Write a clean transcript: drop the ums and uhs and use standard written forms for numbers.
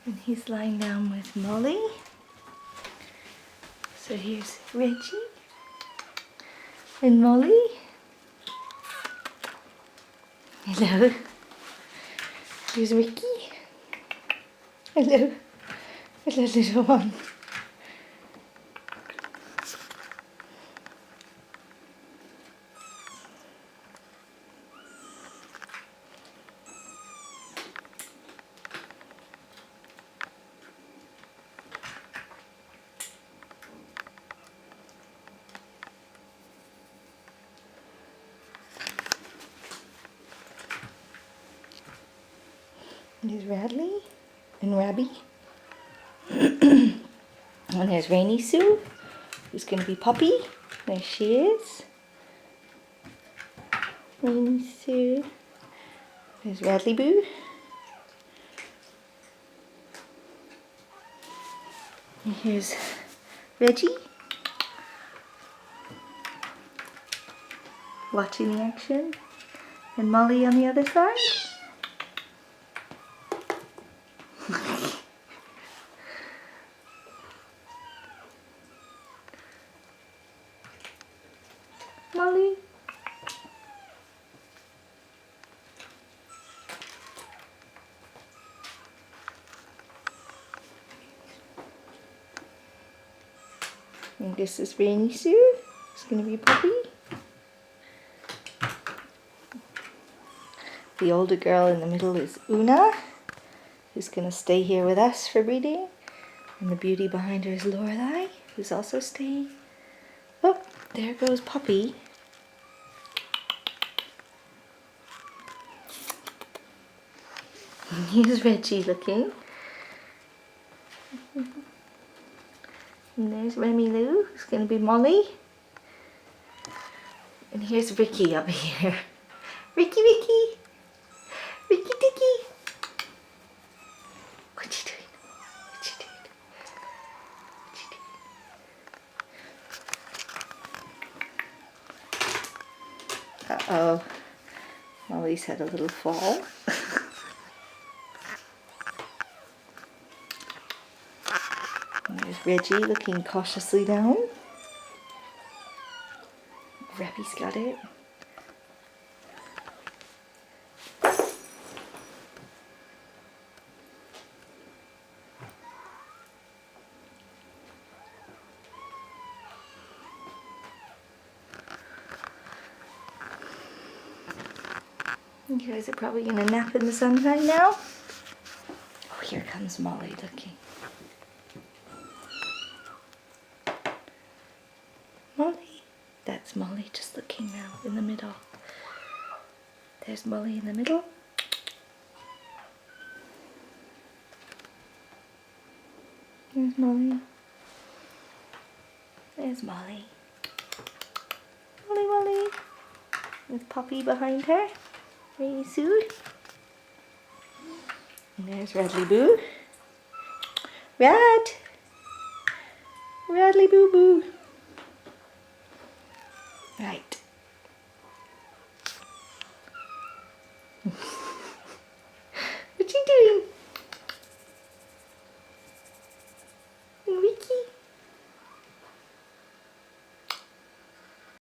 And he's lying down with Molly. So here's Reggie and Molly. Hello. Here's Ricky. Hello. Hello, little one. There's Radley and Rabby. And there's Rainy Sue, who's going to be Poppy. There she is. Rainy Sue. There's Radley Boo. And here's Reggie. Watching the action. And Molly on the other side. Molly. And this is Rainy Sue. It's going to be Poppy. The older girl in the middle is Una, who's going to stay here with us for breeding. And the beauty behind her is Lorelei, who's also staying. Oh, there goes Poppy. And here's Reggie looking. And there's Remy Lou, who's going to be Molly. And here's Ricky up here. Ricky, Ricky. Ricky Dicky. What you doing? What you doing? What you doing? Uh-oh. Molly's had a little fall. And there's Reggie looking cautiously down. Rabby's got it. You guys are probably going to nap in the sunshine now. Oh, here comes Molly looking. Molly. That's Molly just looking now in the middle. There's Molly in the middle. There's Molly. There's Molly. Molly, Molly. With Poppy behind her. Rainy Sue. And there's Radley Boo. Radley Boo Boo. Right.